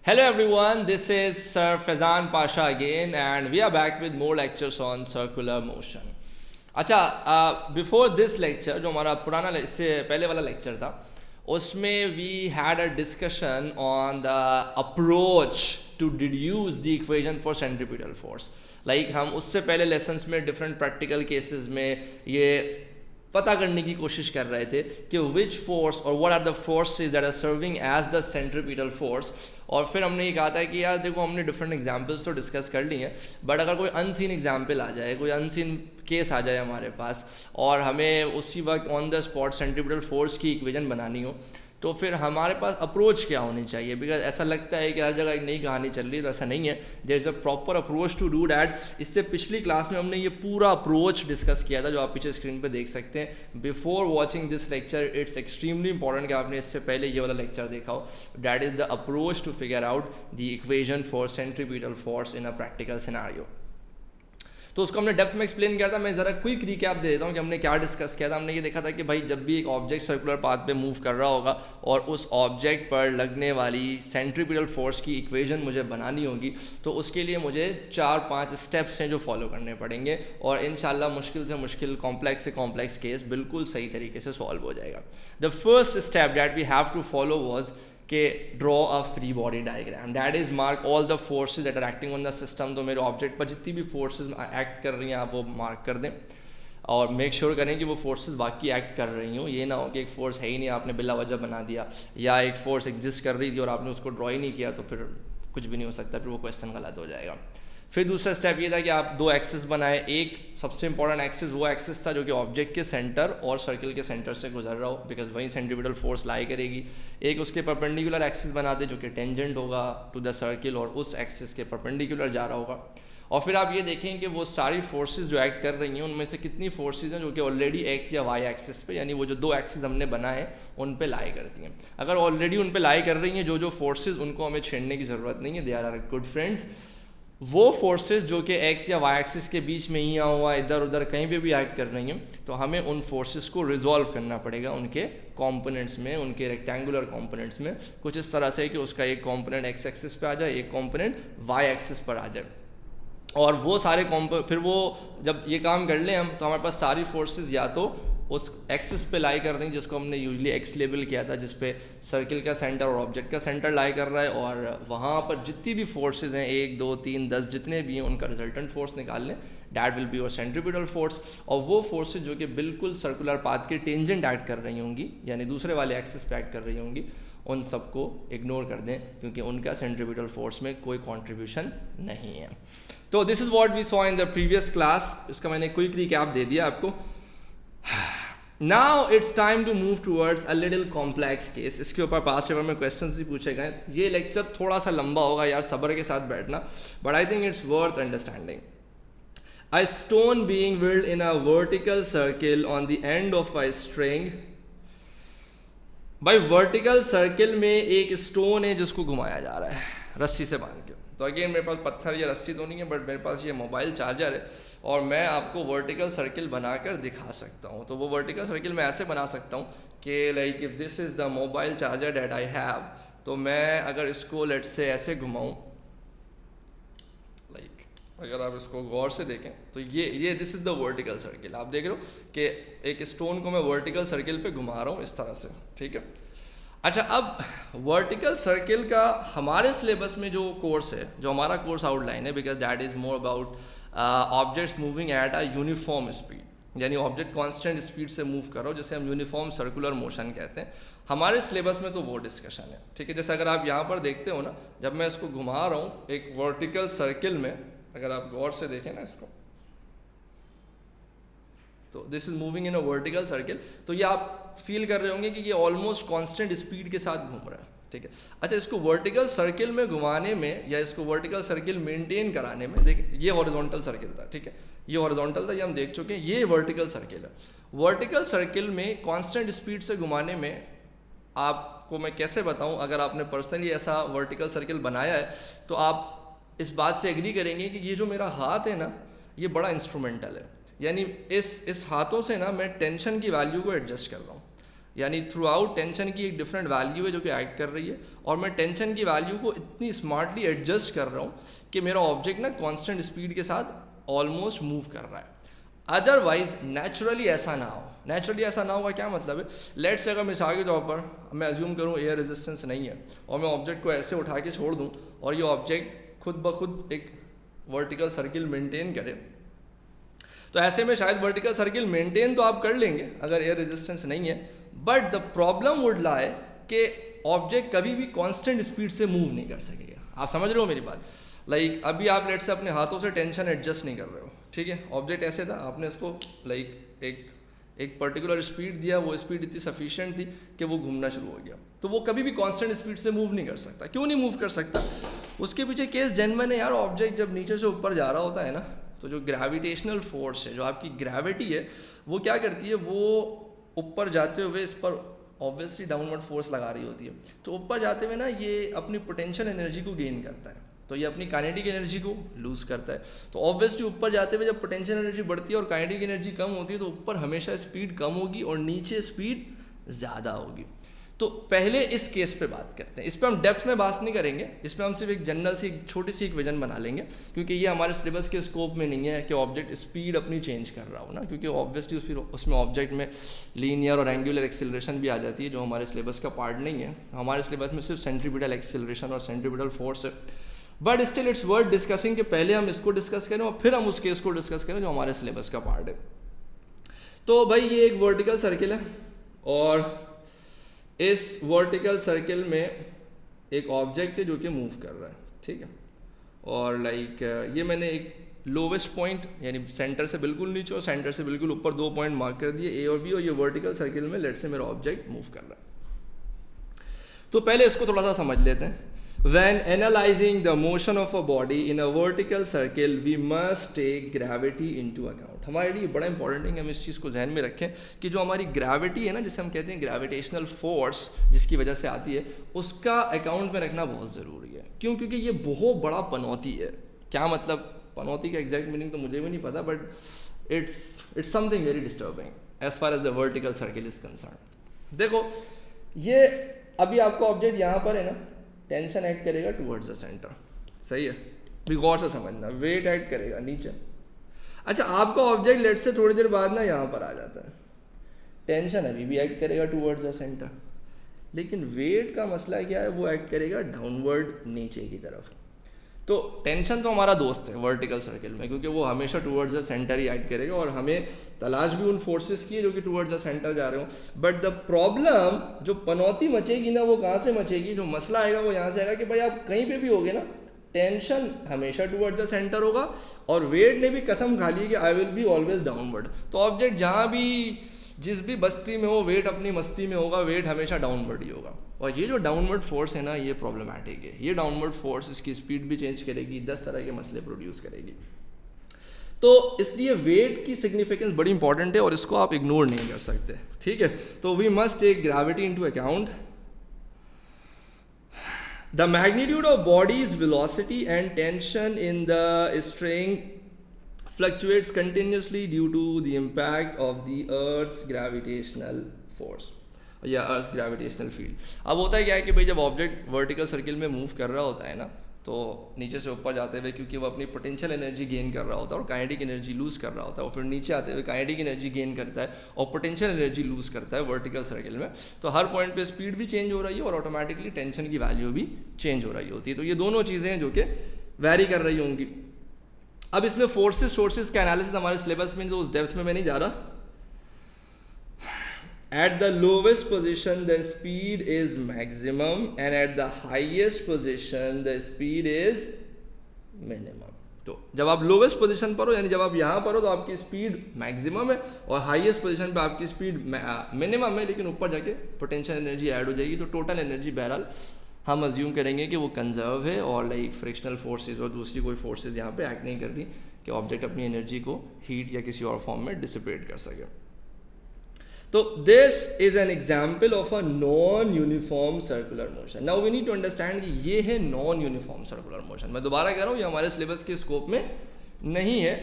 Hello everyone, this is Sir Faizan Pasha again and we are back with more lectures on circular motion. अच्छा, before this lecture जो हमारा पुराना इससे पहले वाला लेक्चर था उसमें we had a discussion on the approach to deduce the equation for centripetal force. Like हम उससे पहले लेसन्स में डिफरेंट प्रैक्टिकल केसेस में ये पता करने की कोशिश कर रहे थे कि विच फोर्स और what are the forces that are serving as the centripetal force. और फिर हमने ये कहा था कि यार देखो हमने डिफरेंट एग्जांपल्स तो डिस्कस कर लिए हैं, बट अगर कोई अनसीन एग्जांपल आ जाए, कोई अनसीन केस आ जाए हमारे पास और हमें उसी वक्त on the spot centripetal force की इक्वेशन बनानी हो, तो फिर हमारे पास अप्रोच क्या होनी चाहिए. बिकॉज ऐसा लगता है कि हर जगह एक नई कहानी चल रही है, तो ऐसा नहीं है. There is a proper approach to do that. इससे पिछली क्लास में हमने ये पूरा अप्रोच डिस्कस किया था जो आप पीछे स्क्रीन पे देख सकते हैं. Before watching this lecture it's extremely important कि आपने इससे पहले ये वाला लेक्चर देखा हो. That is the approach to figure out the equation for centripetal force in a practical scenario. तो उसको हमने डेप्थ में एक्सप्लेन किया था. मैं ज़रा क्विक रिकैप दे देता हूँ कि हमने क्या डिस्कस किया था. हमने ये देखा था कि भाई जब भी एक ऑब्जेक्ट सर्कुलर पाथ पे मूव कर रहा होगा और उस ऑब्जेक्ट पर लगने वाली सेंट्रीपिटल फोर्स की इक्वेशन मुझे बनानी होगी, तो उसके लिए मुझे 4-5 स्टेप्स हैं जो फॉलो करने पड़ेंगे और इंशाल्लाह मुश्किल से मुश्किल, कॉम्प्लेक्स से कॉम्प्लेक्स केस बिल्कुल सही तरीके से सॉल्व हो जाएगा. The first step that we have to follow was कि draw a free body diagram. That is mark all the forces that are acting on the system. तो मेरे ऑब्जेक्ट पर जितनी भी फोर्सेज एक्ट कर रही हैं आप वो मार्क कर दें और मेक श्योर करें कि वो फोर्सेज वाकई एक्ट कर रही हूँ. ये ना हो कि एक फोर्स है ही नहीं, आपने बिला वजह बना दिया, या एक फोर्स एग्जिस्ट कर रही थी और आपने उसको ड्रॉ ही नहीं किया, तो फिर कुछ भी नहीं हो सकता, फिर वो क्वेश्चन गलत हो जाएगा. फिर दूसरा स्टेप ये था कि आप 2 एक्सिस बनाए. एक सबसे इंपॉर्टेंट एक्सिस वो एक्सिस था जो कि ऑब्जेक्ट के सेंटर और सर्किल के सेंटर से गुजर रहा हो, बिकॉज वहीं सेंट्रीपिटल फोर्स लाई करेगी. एक उसके परपेंडिकुलर एक्सिस बना दे जो कि टेंजेंट होगा टू द सर्किल और उस एक्सिस के परपेंडिकुलर जा रहा होगा. और फिर आप ये देखें कि वो सारी फोर्सेस जो एक्ट कर रही हैं उनमें से कितनी फोर्सेस हैं जो कि ऑलरेडी एक्स या वाई एक्सिस पे, यानी वो जो 2 एक्सिस हमने बनाए हैं उन पे लाई करती हैं. अगर ऑलरेडी उन पे लाई कर रही हैं जो फोर्सेस, उनको हमें छेड़ने की ज़रूरत नहीं है. They are good friends. वो फोर्सेस जो कि एक्स या वाई एक्सिस के बीच में ही हुआ इधर उधर कहीं पे भी एक्ट कर रही हैं, तो हमें उन फोर्सेस को रिजॉल्व करना पड़ेगा उनके कंपोनेंट्स में, उनके रेक्टेंगुलर कंपोनेंट्स में, कुछ इस तरह से कि उसका एक कंपोनेंट एक्स एक्सिस पे आ जाए, एक कंपोनेंट वाई एक्सिस पर आ जाए. और वो सारे फिर वो जब ये काम कर लें हम, तो हमारे पास सारी फोर्सेस या तो उस एक्सिस पे लाई कर रही हैं जिसको हमने यूजली एक्स लेबल किया था, जिस पे सर्किल का सेंटर और ऑब्जेक्ट का सेंटर लाई कर रहा है, और वहाँ पर जितनी भी फोर्सेस हैं 1, 2, 3, 10 जितने भी हैं उनका रिजल्टेंट फोर्स निकाल लें. That will be your centripetal force. और वो फोर्सेज जो कि बिल्कुल सर्कुलर पाथ के टेंजेंट एक्ट कर रही होंगी, यानी दूसरे वाले एक्सिस पे एक्ट कर रही होंगी, उन सबको इग्नोर कर दें क्योंकि उनका सेंट्रीपिटल फोर्स में कोई कॉन्ट्रीब्यूशन नहीं है. तो this is what we saw in the previous class. इसका मैंने क्विक रिकैप दे दिया आपको. Now it's time to move towards a little complex case. इसके ऊपर पास्ट पेपर में क्वेश्चंस भी पूछे गए. ये लेक्चर थोड़ा सा लंबा होगा यार, सब्र के साथ बैठना, but I think it's worth understanding. A stone being whirled in a vertical circle on the end of a string. भाई वर्टिकल सर्किल में एक स्टोन है जिसको घुमाया जा रहा है रस्सी से बांध के. तो अगेन मेरे पास पत्थर या रस्सी तो नहीं है, बट मेरे पास ये मोबाइल चार्जर है और मैं आपको वर्टिकल सर्किल बनाकर दिखा सकता हूँ. तो वो वर्टिकल सर्किल मैं ऐसे बना सकता हूँ कि like if this is the mobile charger that I have, तो मैं अगर इसको लेट से ऐसे घुमाऊँ, लाइक अगर आप इसको गौर से देखें तो ये this is the vertical circle. आप देख रहे हो कि एक स्टोन को मैं वर्टिकल सर्किल पे घुमा रहा हूँ इस तरह से, ठीक है. अच्छा, अब वर्टिकल सर्किल का हमारे सिलेबस में जो कोर्स है, जो हमारा कोर्स आउटलाइन है, because that is more about objects moving at a uniform speed, यानी ऑब्जेक्ट कांस्टेंट स्पीड से मूव करो, जिसे हम यूनिफॉर्म सर्कुलर मोशन कहते हैं. हमारे सिलेबस में तो वो डिस्कशन है, ठीक है. जैसे अगर आप यहाँ पर देखते हो ना, जब मैं इसको घुमा रहा हूँ एक वर्टिकल सर्किल में, अगर आप गौर से देखें ना इसको, तो this is moving in a vertical circle. तो ये आप फील कर रहे होंगे कि ये ऑलमोस्ट कांस्टेंट स्पीड के साथ घूम रहा है, ठीक है. अच्छा, इसको वर्टिकल सर्किल में घुमाने में या इसको वर्टिकल सर्किल मेंटेन कराने में, देखिए ये हॉरिजॉन्टल सर्किल था, ठीक है, ये हॉरिजॉन्टल था, ये हम देख चुके हैं. ये वर्टिकल सर्किल है. वर्टिकल सर्किल में कांस्टेंट स्पीड से घुमाने में आपको मैं कैसे बताऊं, अगर आपने पर्सनली ऐसा वर्टिकल सर्किल बनाया है तो आप इस बात से एग्री करेंगे कि ये जो मेरा हाथ है ना, ये बड़ा इंस्ट्रूमेंटल है. यानी इस हाथों से ना मैं टेंशन की वैल्यू को एडजस्ट कर रहा हूँ. यानी थ्रू आउट टेंशन की एक डिफरेंट वैल्यू है जो कि एक्ट कर रही है, और मैं टेंशन की वैल्यू को इतनी स्मार्टली एडजस्ट कर रहा हूँ कि मेरा ऑब्जेक्ट ना कांस्टेंट स्पीड के साथ ऑलमोस्ट मूव कर रहा है। अदरवाइज नेचुरली ऐसा ना हो। नेचुरली ऐसा ना होगा क्या मतलब है, लेट्स से अगर मिसाल के तौर पर मैं अज्यूम करूँ एयर रेजिस्टेंस नहीं है और मैं ऑब्जेक्ट को ऐसे उठा के छोड़ दूँ और ये ऑब्जेक्ट खुद ब खुद एक वर्टिकल सर्किल मेंटेन करे, तो ऐसे में शायद वर्टिकल सर्किल मेंटेन तो आप कर लेंगे अगर एयर रेजिस्टेंस नहीं है, बट द प्रॉब्लम वुड लाई कि ऑब्जेक्ट कभी भी कांस्टेंट स्पीड से मूव नहीं कर सकेगा। आप समझ रहे हो मेरी बात? लाइक अभी आप लेट से अपने हाथों से टेंशन एडजस्ट नहीं कर रहे हो, ठीक है, ऑब्जेक्ट ऐसे था, आपने उसको लाइक एक पर्टिकुलर स्पीड दिया, वो स्पीड इतनी सफिशिएंट थी कि वो घूमना शुरू हो गया, तो वो कभी भी कांस्टेंट स्पीड से मूव नहीं कर सकता। क्यों नहीं मूव कर सकता? उसके पीछे केस जेन्युइन है यार। ऑब्जेक्ट जब नीचे से ऊपर जा रहा होता है ना, तो जो ग्रेविटेशनल फोर्स है, जो आपकी ग्रेविटी है, वो क्या करती है, वो ऊपर जाते हुए इस पर ऑब्वियसली डाउनवर्ड फोर्स लगा रही होती है, तो ऊपर जाते हुए ना ये अपनी पोटेंशियल एनर्जी को गेन करता है, तो ये अपनी काइनेटिक एनर्जी को लूज़ करता है। तो ऑब्वियसली ऊपर जाते हुए जब पोटेंशियल एनर्जी बढ़ती है और काइनेटिक एनर्जी कम होती है, तो ऊपर हमेशा स्पीड कम होगी और नीचे स्पीड ज़्यादा होगी। तो पहले इस केस पे बात करते हैं, इस पर हम डेप्थ में बात नहीं करेंगे, इस पर हम सिर्फ एक जनरल सी छोटी सी एक विजन बना लेंगे, क्योंकि ये हमारे सिलेबस के स्कोप में नहीं है कि ऑब्जेक्ट स्पीड अपनी चेंज कर रहा हो ना, क्योंकि ऑब्वियसली फिर उसमें ऑब्जेक्ट में लीनियर और एंगुलर एक्सेलरेशन भी आ जाती है जो हमारे सिलेबस का पार्ट नहीं है। हमारे सिलेबस में सिर्फ सेंट्रीपिटल एक्सेलरेशन और सेंट्रीपिटल फोर्स है, but still it's worth discussing कि पहले हम इसको डिस्कस करें और फिर हम उस केस को डिस्कस करें जो हमारे सिलेबस का पार्ट है। तो भाई ये एक वर्टिकल सर्किल है और इस वर्टिकल सर्किल में एक ऑब्जेक्ट है जो कि मूव कर रहा है, ठीक है, और ये मैंने एक लोवेस्ट पॉइंट यानी सेंटर से बिल्कुल नीचे और सेंटर से बिल्कुल ऊपर 2 पॉइंट मार्क कर दिए, ए और बी, और ये वर्टिकल सर्किल में लेट से मेरा ऑब्जेक्ट मूव कर रहा है। तो पहले इसको थोड़ा सा समझ लेते हैं। When analyzing the motion of a body in a vertical circle, we must take gravity into account. हमारे लिए बड़ा इंपॉर्टेंट है कि हम इस चीज़ को ध्यान में रखें कि जो हमारी ग्रेविटी है ना, जिसे हम कहते हैं ग्रेविटेशनल फोर्स, जिसकी वजह से आती है, उसका अकाउंट में रखना बहुत ज़रूरी है। क्यों? क्योंकि ये बहुत बड़ा पनौती है। क्या मतलब पनौती का एग्जैक्ट मीनिंग तो मुझे भी नहीं पता, but it's something very disturbing as far as the vertical circle is concern. देखो ये अभी आपका ऑब्जेक्ट यहाँ पर है ना, टेंशन ऐड करेगा टुवर्ड्स द सेंटर, सही है, भी गौर से समझना, वेट ऐड करेगा नीचे। अच्छा, आपका ऑब्जेक्ट लेट से थोड़ी देर बाद ना यहाँ पर आ जाता है, टेंशन अभी भी ऐड करेगा टुवर्ड्स द सेंटर, लेकिन वेट का मसला क्या है, वो ऐड करेगा डाउनवर्ड नीचे की तरफ। तो टेंशन तो हमारा दोस्त है वर्टिकल सर्किल में, क्योंकि वो हमेशा towards the centre he add करेगा और हमें तलाश भी उन फोर्सेस की है जो कि टुवर्ड्स द सेंटर जा रहे हो। बट द प्रॉब्लम, जो पनौती मचेगी ना, वो कहाँ से मचेगी, जो मसला आएगा वो यहाँ से आएगा कि भाई आप कहीं पे भी होगे ना, टेंशन हमेशा टुवर्ड्स द सेंटर होगा और वेट ने भी कसम खा ली है कि I will be always downward. तो ऑब्जेक्ट जहाँ भी जिस भी बस्ती में हो, वेट अपनी मस्ती में होगा, वेट हमेशा डाउनवर्ड ही होगा। और ये जो डाउनवर्ड फोर्स है ना, ये प्रॉब्लमैटिक है। ये डाउनवर्ड फोर्स इसकी स्पीड भी चेंज करेगी, 10 तरह के मसले प्रोड्यूस करेगी। तो इसलिए वेट की सिग्निफिकेंस बड़ी इंपॉर्टेंट है और इसको आप इग्नोर नहीं कर सकते, ठीक है। तो we must take gravity into account. The magnitude of body's velocity and tension in the string fluctuates continuously due to the impact of the Earth's gravitational force या अर्थ ग्रेविटेशनल फील्ड। अब होता है क्या है कि भाई जब ऑब्जेक्ट वर्टिकल सर्किल में मूव कर रहा होता है ना, तो नीचे से ऊपर जाते हुए क्योंकि वो अपनी पोटेंशियल एनर्जी गेन कर रहा होता है और काइनेटिक एनर्जी लूज़ कर रहा होता है, और फिर नीचे आते हुए काइनेटिक एनर्जी गेन करता है और पोटेंशियल एनर्जी लूज़ करता है वर्टिकल सर्किल में, तो हर पॉइंट पे स्पीड भी चेंज हो रही है और ऑटोमेटिकली टेंशन की वैल्यू भी चेंज हो रही होती है। तो ये दोनों चीज़ें हैं जो कि वैरी कर रही होंगी। अब इसमें फोर्सेस सोर्सेज का एनालिसिस हमारे सिलेबस में, जो उस डेप्थ में मैं नहीं जा रहा। At the lowest position the speed is maximum and at the highest position the speed is minimum। तो जब आप लोवेस्ट पोजीशन पर हो, यानी जब आप यहाँ पर हो, तो आपकी स्पीड मैक्सिमम है और हाईएस्ट पोजीशन पे आपकी स्पीड मिनिमम है, लेकिन ऊपर जाके पोटेंशियल एनर्जी ऐड हो जाएगी। तो टोटल एनर्जी बहरहाल हम अज्यूम करेंगे कि वो कंजर्व है और फ्रिक्शनल फोर्सेज और दूसरी कोई फोर्सेज यहाँ पे एक्ट नहीं कर रही कि ऑब्जेक्ट अपनी एनर्जी को हीट या किसी और फॉर्म में डिसिपेट कर सके। तो this is an example of a non uniform circular motion. Now we need to understand कि ये है नॉन यूनिफॉर्म सर्कुलर मोशन। मैं दोबारा कह रहा हूँ, ये हमारे सिलेबस के स्कोप में नहीं है,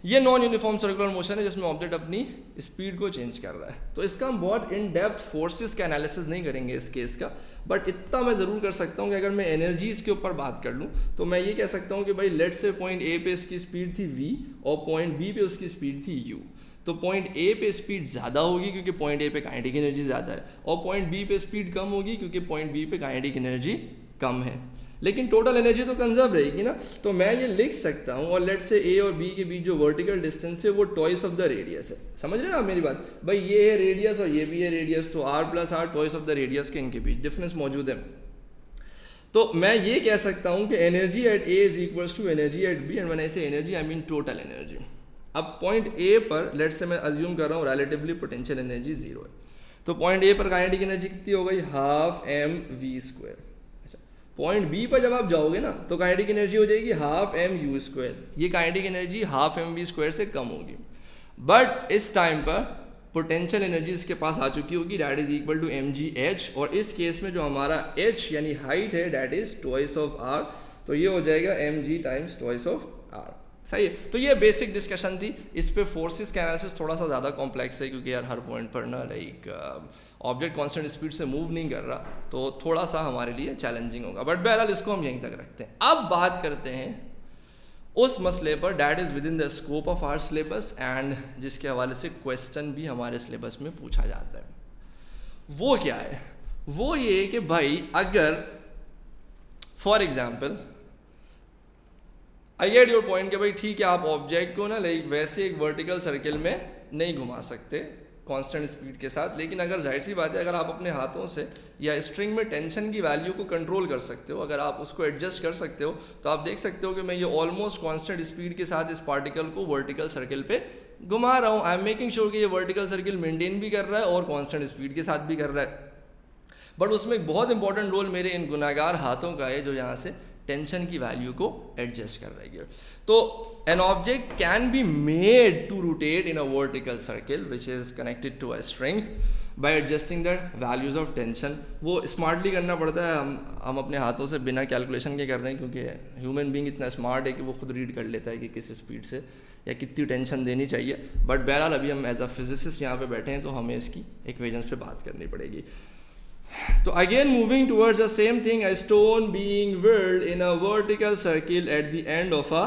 ये नॉन यूनिफॉर्म सर्कुलर मोशन है जिसमें ऑब्जेक्ट अपनी स्पीड को चेंज कर रहा है। तो इसका हम बहुत इन डेप्थ फोर्सेस का एनालिसिस नहीं करेंगे इस केस का, बट इतना मैं ज़रूर कर सकता हूँ कि अगर मैं एनर्जीज के ऊपर बात कर लूँ तो मैं ये कह सकता हूँ कि भाई लेट से पॉइंट ए पे इसकी स्पीड थी v और पॉइंट बी पे उसकी स्पीड थी u। तो पॉइंट ए पे स्पीड ज़्यादा होगी क्योंकि पॉइंट ए पे काइनेटिक एनर्जी ज़्यादा है, और पॉइंट बी पे स्पीड कम होगी क्योंकि पॉइंट बी पे काइनेटिक एनर्जी कम है, लेकिन टोटल एनर्जी तो कंजर्व रहेगी ना। तो मैं ये लिख सकता हूँ, और लेट से ए और बी के बीच जो वर्टिकल डिस्टेंस है वो ट्वाइस ऑफ द रेडियस है। समझ रहे हैं आप मेरी बात? भाई ये है रेडियस और ये भी है रेडियस, तो r plus r twice of the radius के इनके बीच डिफरेंस मौजूद है। तो मैं ये कह सकता हूँ कि energy at A is equals to energy at B, and when I say energy I mean total energy. अब पॉइंट ए पर लेट से मैं अज्यूम कर रहा हूँ रिलेटिवली पोटेंशियल एनर्जी 0 है, तो पॉइंट ए पर काइनेटिक एनर्जी कितनी हो गई? Half m v square. अच्छा, पॉइंट बी पर जब आप जाओगे ना तो काइनेटिक एनर्जी हो जाएगी हाफ एम यू स्क्वायर। ये kinetic energy half m v square से कम होगी, बट इस टाइम पर पोटेंशियल एनर्जी इसके पास आ चुकी होगी, that is equal to m g h, और इस केस में जो हमारा एच यानी हाइट है that is twice of r, तो ये हो जाएगा m g times twice of r. सही है। तो ये बेसिक डिस्कशन थी। इस पे फोर्सेस का एनालिसिस थोड़ा सा ज़्यादा कॉम्प्लेक्स है क्योंकि यार हर पॉइंट पर ना लाइक ऑब्जेक्ट कांस्टेंट स्पीड से मूव नहीं कर रहा, तो थोड़ा सा हमारे लिए चैलेंजिंग होगा, बट बहरहाल इसको हम यहीं तक रखते हैं। अब बात करते हैं उस मसले पर that is within the scope of our syllabus and जिसके हवाले से क्वेश्चन भी हमारे सिलेबस में पूछा जाता है। वो क्या है? वो ये कि भाई अगर for example I get your point कि भाई ठीक है आप ऑब्जेक्ट को ना लाइक वैसे एक वर्टिकल सर्किल में नहीं घुमा सकते कांस्टेंट स्पीड के साथ, लेकिन अगर जाहिर सी बात है अगर आप अपने हाथों से या स्ट्रिंग में टेंशन की वैल्यू को कंट्रोल कर सकते हो, अगर आप उसको एडजस्ट कर सकते हो, तो आप देख सकते हो कि मैं ये ऑलमोस्ट कांस्टेंट स्पीड के साथ इस पार्टिकल को वर्टिकल सर्किल पे घुमा रहा हूँ। आई एम मेकिंग श्योर कि ये वर्टिकल सर्किल मेंटेन भी कर रहा है और कांस्टेंट स्पीड के साथ भी कर रहा है, बट उसमें एक बहुत इंपॉर्टेंट रोल मेरे इन गुनाहगार हाथों का है जो यहाँ से टेंशन की वैल्यू को एडजस्ट कर रही है। तो an object can be made to rotate in a vertical circle which is connected to a string by adjusting the values of tension. वो स्मार्टली करना पड़ता है, हम अपने हाथों से बिना कैलकुलेशन के कर रहे हैं क्योंकि ह्यूमन बीइंग इतना स्मार्ट है कि वो खुद रीड कर लेता है कि किस स्पीड से या कितनी टेंशन देनी चाहिए, बट बहरहाल अभी हम एज अ फिजिसिस्ट यहाँ पे बैठे हैं तो हमें इसकी इक्वेशंस पे बात करनी पड़ेगी। तो again moving towards the same thing, a stone being whirled in a vertical circle at the end of a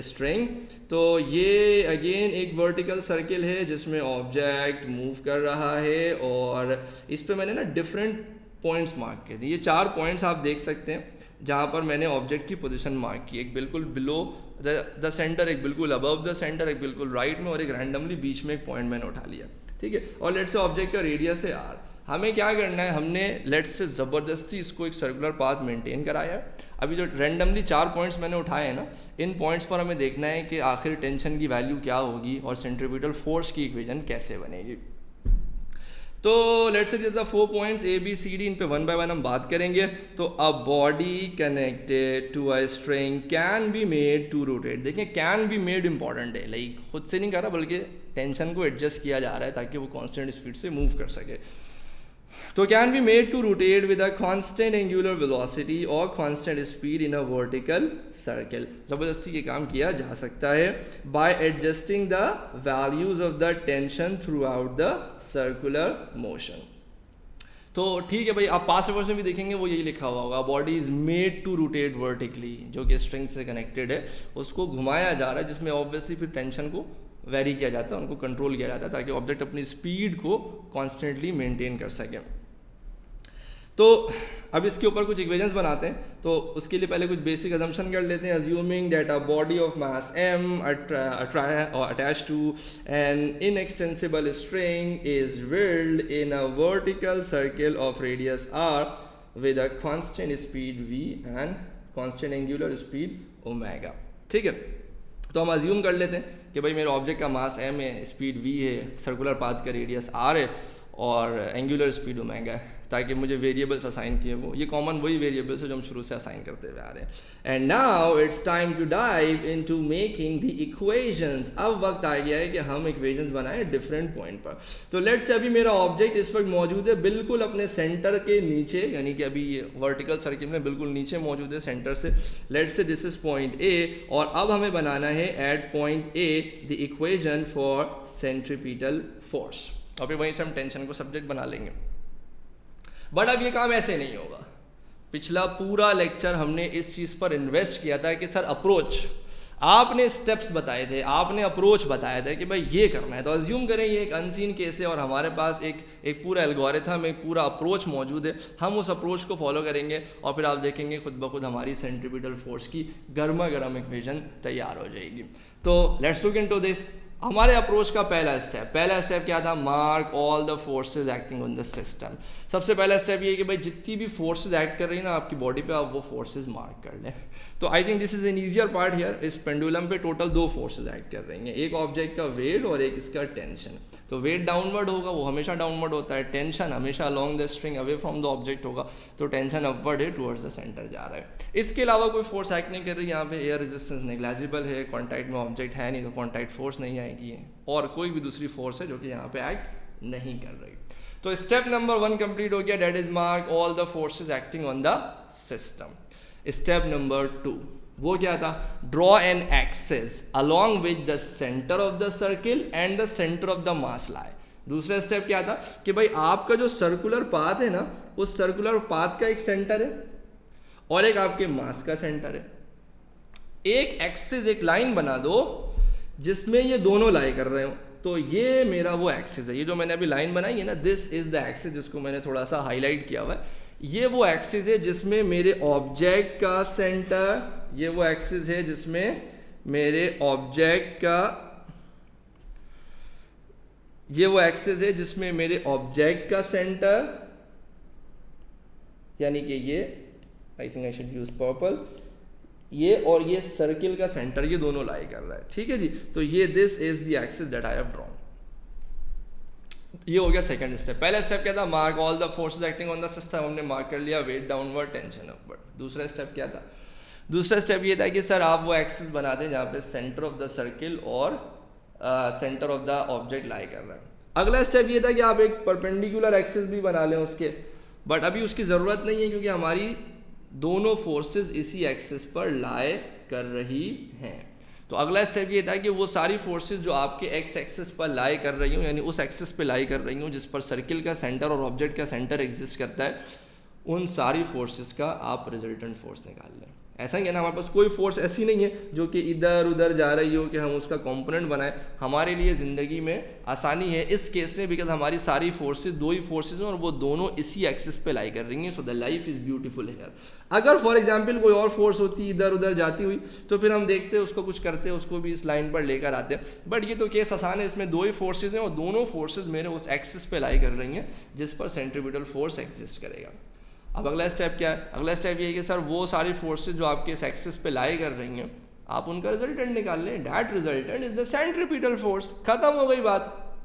string। तो ये अगेन एक वर्टिकल सर्किल है जिसमें ऑब्जेक्ट मूव कर रहा है, और इस पे मैंने ना डिफरेंट पॉइंट्स मार्क किए थे। ये 4 पॉइंट्स आप देख सकते हैं जहाँ पर मैंने ऑब्जेक्ट की पोजीशन मार्क की, एक बिल्कुल बिलो द सेंटर, एक बिल्कुल अबव द सेंटर, एक बिल्कुल राइट में, और एक रैंडमली बीच में एक पॉइंट मैंने उठा लिया। ठीक है, और लेट से ऑब्जेक्ट का रेडियस है r। हमें क्या करना है, हमने लेट से ज़बरदस्ती इसको एक सर्कुलर पाथ मेंटेन कराया है। अभी जो रैंडमली 4 पॉइंट्स मैंने उठाए हैं ना, इन पॉइंट्स पर हमें देखना है कि आखिर टेंशन की वैल्यू क्या होगी और सेंट्रीपिटल फोर्स की इक्वेशन कैसे बनेगी। तो let's say this the 4 points A B C D, इन पे 1 बाय 1 हम बात करेंगे। तो a body connected to a string can be made to rotate. देखिए कैन बी मेड इंपॉर्टेंट है, लाइक खुद से नहीं कर रहा बल्कि टेंशन को एडजस्ट किया जा रहा है ताकि वो कांस्टेंट स्पीड से मूव कर सके। तो can be made to rotate with a constant angular velocity और constant speed in a vertical circle. जबरदस्ती ये काम किया जा सकता है by adjusting the values of the tension throughout the circular motion. तो ठीक है भाई, आप पास्ट वर्स में भी देखेंगे वो यही लिखा हुआ होगा, body is made to rotate vertically, जो कि स्ट्रिंग से कनेक्टेड है, उसको घुमाया जा रहा है, जिसमें ऑब्वियसली फिर टेंशन को वेरी किया जाता है, उनको कंट्रोल किया जाता है ताकि ऑब्जेक्ट अपनी स्पीड को कॉन्स्टेंटली मेंटेन कर सके। तो अब इसके ऊपर कुछ इक्वेशंस बनाते हैं, तो उसके लिए पहले कुछ बेसिक अजम्पशन कर लेते हैं। Assuming that a body of mass m attached to an inextensible string is whirled in a vertical circle of radius r with a constant speed v and constant angular speed omega। ठीक है, तो हम assume कर लेते हैं कि भाई मेरे ऑब्जेक्ट का मास m है, स्पीड v है, सर्कुलर पाथ का रेडियस r है और एंगुलर स्पीड ओमेगा है। ताकि मुझे वेरिएबल्स असाइन किए वो ये कॉमन वही वेरिएबल्स है जो हम शुरू से असाइन करते हुए आ रहे हैं. And now it's time to dive into making the equations. अब वक्त आ गया है कि हम इक्वेशंस बनाएं डिफरेंट पॉइंट पर. तो लेट्स से अभी मेरा ऑब्जेक्ट इस वक्त मौजूद है बिल्कुल अपने सेंटर के नीचे, यानी कि अभी ये वर्टिकल सर्किल में बिल्कुल नीचे मौजूद है सेंटर से. Let's say this is point A, और अब हमें बनाना है at point A the equation for centripetal force, और फिर वहीं से हम टेंशन को सब्जेक्ट बना लेंगे. बट अब ये काम ऐसे नहीं होगा. पिछला पूरा लेक्चर हमने इस चीज़ पर इन्वेस्ट किया था कि सर अप्रोच, आपने स्टेप्स बताए थे, आपने अप्रोच बताया था कि भाई ये करना है. तो अज्यूम करें ये एक अनसीन केस है और हमारे पास एक पूरा एल्गोरिथम, एक पूरा अप्रोच मौजूद है. हम उस अप्रोच को फॉलो करेंगे और फिर आप देखेंगे खुद ब खुद हमारी सेंट्रीपिटल फोर्स की गर्मा गर्म इक्वेशन तैयार हो जाएगी. तो लेट्स लुक इनटू दिस. हमारे अप्रोच का पहला स्टेप क्या था? Mark all the forces acting on the system. सबसे पहला स्टेप ये है कि भाई जितनी भी फोर्सेज एक्ट कर रही है ना आपकी बॉडी पे, आप वो फोर्सेज मार्क कर लें. तो I think this is N easier part here. इस पेंडुलम पे टोटल 2 फोर्सेज एक्ट कर रही हैं, एक ऑब्जेक्ट का वेट और एक इसका टेंशन. तो वेट डाउनवर्ड होगा, वो हमेशा डाउनवर्ड होता है. टेंशन हमेशा along the string away from the object होगा, तो टेंशन अपवर्ड है, टुवर्ड्स द सेंटर जा रहा है. इसके अलावा कोई फोर्स एक्ट नहीं कर रही. यहाँ पे एयर रेजिस्टेंस नेग्लेजिबल है, कॉन्टैक्ट में ऑब्जेक्ट है नहीं, तो कॉन्टैक्ट फोर्स नहीं आएगी, और कोई भी दूसरी फोर्स है जो कि यहाँ पे एक्ट नहीं कर रही. तो स्टेप नंबर 1 कंप्लीट हो गया, that is mark all the forces acting on the system. Step number 2 वो क्या था? Draw an axis along with the centre of the circle and the centre of the mass lie. दूसरा step क्या था कि भाई आपका जो सर्कुलर पाथ है ना, उस सर्कुलर पाथ का एक सेंटर है और एक आपके मास का सेंटर है. एक एक्सिस, एक लाइन बना दो जिसमें ये दोनों लाई कर रहे हो. तो ये मेरा वो एक्सिस है, ये जो मैंने अभी लाइन बनाई है ना, दिस इज द एक्सिस, जिसको मैंने थोड़ा सा हाईलाइट किया हुआ है. ये वो एक्सिस है जिसमें मेरे ऑब्जेक्ट का सेंटर, ये वो एक्सिस है जिसमें मेरे ऑब्जेक्ट का, ये वो एक्सिस है जिसमें मेरे ऑब्जेक्ट का सेंटर, यानी कि ये I think I should use purple, ये और ये सर्किल का सेंटर, ये दोनों लाई कर रहा है. ठीक है जी. तो ये this is the axis that I have drawn. ये हो गया सेकंड स्टेप. पहला स्टेप क्या था? Mark all the forces acting on the system. हमने मार्क कर लिया, वेट डाउनवर्ड, टेंशन अपवर्ड. दूसरा स्टेप क्या था? दूसरा स्टेप ये था कि सर आप वो एक्सिस बना दें जहाँ पे सेंटर ऑफ द सर्किल और सेंटर ऑफ द ऑब्जेक्ट लाई कर रहा है. अगला स्टेप ये था कि आप एक परपेंडिकुलर एक्सिस भी बना लें उसके, बट अभी उसकी ज़रूरत नहीं है क्योंकि हमारी दोनों फोर्सेस इसी एक्सिस पर लाई कर रही हैं. तो अगला स्टेप ये था कि वो सारी फोर्सेस जो आपके एक्स एक्सिस पर लाई कर रही हूँ, यानी उस एक्सिस पे लाई कर रही हूँ जिस पर सर्किल का सेंटर और ऑब्जेक्ट का सेंटर एग्जिस्ट करता है, उन सारी फोर्सेस का आप रिजल्टेंट फोर्स निकाल लें. ऐसा ही है ना, हमारे पास कोई फोर्स ऐसी नहीं है जो कि इधर उधर जा रही हो कि हम उसका कंपोनेंट बनाएं. हमारे लिए ज़िंदगी में आसानी है इस केस में, बिकॉज हमारी सारी फोर्सेस, 2 ही फोर्सेस हैं और वो दोनों इसी एक्सिस पे लाई कर रही हैं. So the life is beautiful here. अगर फॉर एग्जाम्पल कोई और फोर्स होती इधर उधर जाती हुई, तो फिर हम देखते उसको कुछ करते, उसको भी इस लाइन पर लेकर आते. बट ये तो केस आसान है, इसमें 2 ही फोर्सेज हैं और दोनों फोर्सेज मेरे उस एक्सिस पे लाई कर रही हैं जिस पर सेंट्रीपिटल फोर्स एग्जिस्ट करेगा. अब अगला स्टेप क्या है? अगला स्टेप ये है कि सर वो सारी फोर्सेज जो आपके इस एक्सिस पे लाई कर रही हैं, आप उनका रिजल्टेंट निकाल लें. That resultant is the centripetal force. खत्म हो गई बात.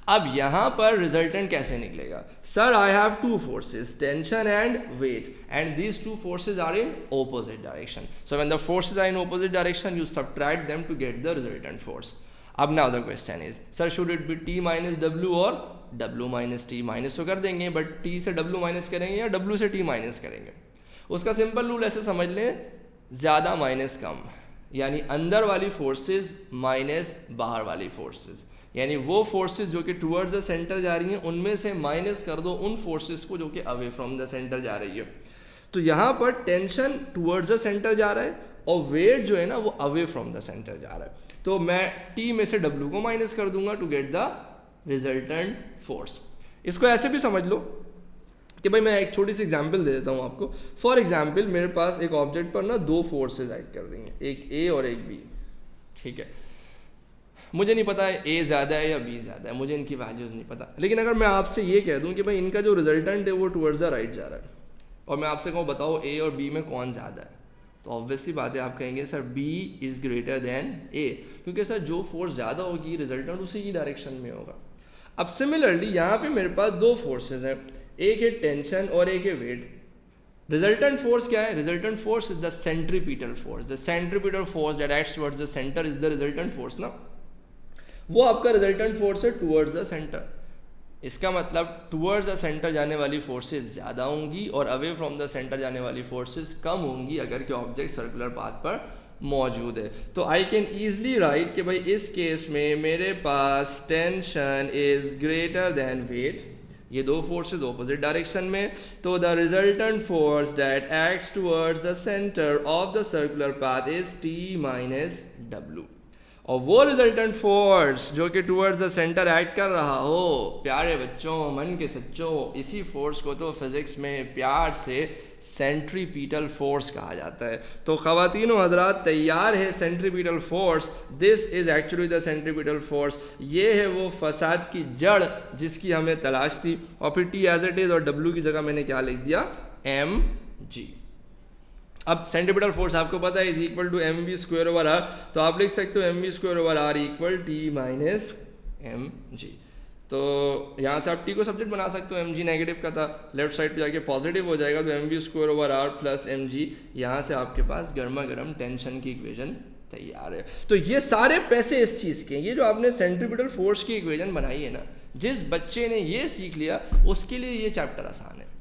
अब यहां पर रिजल्टेंट कैसे निकलेगा? Sir I have 2 forces, tension and weight, and these 2 forces are in opposite direction. So when the forces are in opposite direction you subtract them to get the resultant force. अब now the question is, sir should it be T minus W और W minus T? Minus तो कर देंगे, but T से W minus करेंगे या W से T minus करेंगे? उसका सिंपल रूल ऐसे समझ लें, ज़्यादा माइनस कम, यानी अंदर वाली फोर्सेज माइनस बाहर वाली फोर्सेज, यानी वो फोर्सेज जो कि टुवर्ड्स द सेंटर जा रही हैं उनमें से माइनस कर दो उन फोर्सेज को जो कि अवे फ्रॉम द सेंटर जा रही है. तो यहाँ पर टेंशन टुवर्ड्स द सेंटर जा रहा है और वेट जो है ना वो अवे फ्रॉम द सेंटर जा रहा है. तो मैं T में से W को माइनस कर दूंगा to get the resultant force. इसको ऐसे भी समझ लो कि भाई मैं एक छोटी सी एग्जांपल दे देता हूँ आपको. फॉर एग्जांपल मेरे पास एक ऑब्जेक्ट पर ना 2 फोर्सेज एक्ट कर रही हैं, एक A और एक B. ठीक है, मुझे नहीं पता है A ज़्यादा है या B ज़्यादा है, मुझे इनकी वैल्यूज़ नहीं पता. लेकिन अगर मैं आपसे ये कह दूँ कि भाई इनका जो रिजल्टेंट है वो टुवर्ड्स द राइट जा रहा है और मैं आपसे कहूँ बताओ A और B में कौन ज़्यादा है, तो ऑब्वियसली बात है आप कहेंगे sir B is greater than A, क्योंकि सर जो फोर्स ज़्यादा होगी रिजल्टेंट उसी की डायरेक्शन में होगा. अब सिमिलरली यहाँ पे मेरे पास 2 फोर्सेज हैं, एक है टेंशन और एक है वेट। रिजल्टेंट फोर्स क्या है? Resultant force is the centripetal force. The centripetal force that acts towards the centre is the resultant force ना, वो आपका रिजल्टेंट फोर्स है टुवर्ड्स द सेंटर। इसका मतलब टुवर्ड्स द सेंटर जाने वाली फोर्सेस ज़्यादा होंगी और अवे फ्रॉम द सेंटर जाने वाली फोर्सेस कम होंगी अगर के ऑब्जेक्ट सर्कुलर पाथ पर मौजूद है। तो आई कैन ईजली राइट कि भाई इस केस में मेरे पास tension is greater than weight, ये दो फोर्सेस ऑपोजिट डायरेक्शन में, तो the resultant force that acts towards the centre of the circular path is T minus W। और वो रिजल्टेंट फोर्स जो कि टुवर्ड्स द सेंटर एक्ट कर रहा हो, प्यारे बच्चों, मन के सच्चों, इसी फोर्स को तो फिजिक्स में प्यार से सेंट्रीपिटल फोर्स कहा जाता है। तो ख़वातीनो हजरात तैयार है centripetal force, this is actually the centripetal force. ये है वो फसाद की जड़ जिसकी हमें तलाश थी। और फिर T एज इट इज़ और W की जगह मैंने क्या लिख दिया? mg। अब सेंट्रीपिटल फोर्स आपको पता है is equal to mv square over r, तो आप लिख सकते हो mv square over r equal T minus mg। तो यहाँ से आप T को सब्जेक्ट बना सकते हो, mg नेगेटिव का था, लेफ्ट साइड पे जाके पॉजिटिव हो जाएगा, तो mv square over r plus mg। यहाँ से आपके पास गर्मा गर्म टेंशन की इक्वेशन तैयार है। तो ये सारे पैसे इस चीज़ के, ये जो आपने सेंट्रीपिटल फोर्स की इक्वेशन बनाई है ना, जिस बच्चे ने ये सीख लिया उसके लिए ये चैप्टर आसान है।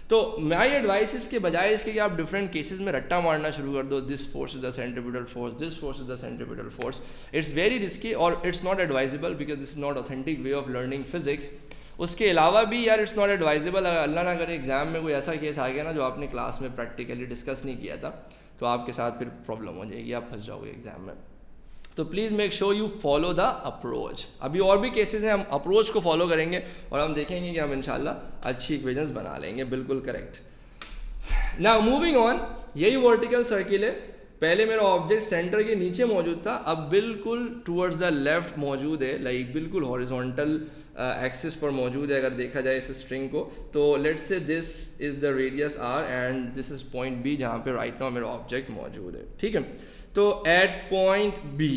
तो माई एडवाइस इसके बजाय इसके कि आप डिफरेंट केसेस में रट्टा मारना शुरू कर दो, this force is the centripetal force, this force is the centripetal force, it's very risky और it's not advisable because this is not authentic way of learning physics. उसके अलावा भी यार इट्स नॉट एडवाइजेबल, अल्लाह ना करे एग्जाम में कोई ऐसा केस आ गया ना जो आपने क्लास में प्रैक्टिकली डिस्कस नहीं किया था, तो आपके साथ फिर प्रॉब्लम हो जाएगी, आप फंस जाओगे एग्जाम में। तो please make sure you follow the approach. अभी और भी केसेस हैं, हम अप्रोच को फॉलो करेंगे और हम देखेंगे कि हम इंशाल्लाह अच्छी इक्वेशंस बना लेंगे, बिल्कुल करेक्ट। नाउ मूविंग ऑन, यही वर्टिकल सर्किल है, पहले मेरा ऑब्जेक्ट सेंटर के नीचे मौजूद था, अब बिल्कुल टुवर्ड्स द लेफ्ट मौजूद है, लाइक बिल्कुल हॉरिजॉन्टल एक्सिस पर मौजूद है अगर देखा जाए इस स्ट्रिंग को। तो let's say this is the radius r and this is point B जहाँ पे राइट नाउ मेरा ऑब्जेक्ट मौजूद है, ठीक है। तो एट पॉइंट B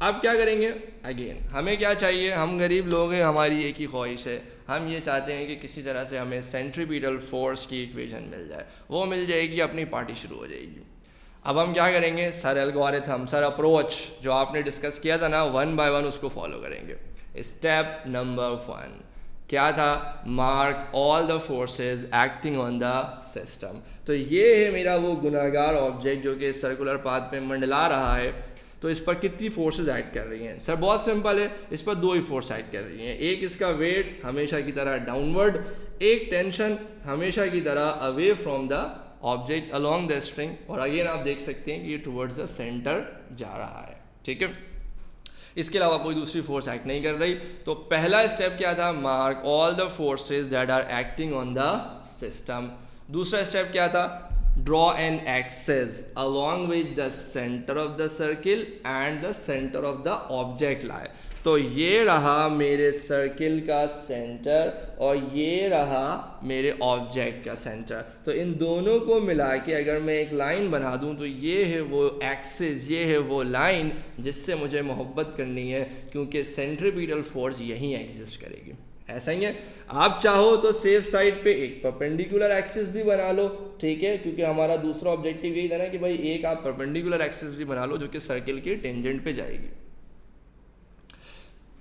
अब क्या करेंगे? अगेन हमें क्या चाहिए, हम गरीब लोग हैं, हमारी एक ही ख्वाहिश है, हम ये चाहते हैं कि किसी तरह से हमें सेंट्रीपिटल फोर्स की इक्वेशन मिल जाए, वो मिल जाएगी अपनी पार्टी शुरू हो जाएगी। अब हम क्या करेंगे? सर एल्गोरिथम, सर अप्रोच जो आपने डिस्कस किया था ना, वन बाय वन उसको फॉलो करेंगे। स्टेप नंबर 1 क्या था? Mark all the forces acting on the system. तो ये है मेरा वो गुनाहगार ऑब्जेक्ट जो कि सर्कुलर पाथ पे मंडला रहा है। तो इस पर कितनी फोर्सेस एक्ट कर रही हैं? सर बहुत सिंपल है, इस पर दो ही फोर्स एक्ट कर रही हैं, एक इसका वेट हमेशा की तरह डाउनवर्ड, एक टेंशन हमेशा की तरह away from the object along the string. और अगेन आप देख सकते हैं कि ये टुवर्ड्स द सेंटर जा रहा है, ठीक है। इसके अलावा कोई दूसरी फोर्स एक्ट नहीं कर रही। तो पहला स्टेप क्या था? Mark all the forces that are acting on the system. दूसरा स्टेप क्या था? Draw an axis along with the center of the circle and the center of the object line। तो ये रहा मेरे सर्किल का सेंटर और ये रहा मेरे ऑब्जेक्ट का सेंटर। तो इन दोनों को मिला के अगर मैं एक लाइन बना दूं तो ये है वो एक्सिस, ये है वो लाइन जिससे मुझे मोहब्बत करनी है, क्योंकि सेंट्रीपिटल फोर्स यहीं एग्जिस्ट करेगी। ऐसा ही है, आप चाहो तो सेफ साइड पे एक परपेंडिकुलर एक्सिस भी बना लो, ठीक है, क्योंकि हमारा दूसरा ऑब्जेक्टिव यही था ना कि भाई एक आप परपेंडिकुलर एक्सिस भी बना लो जो कि सर्किल के टेंजेंट पे जाएगी।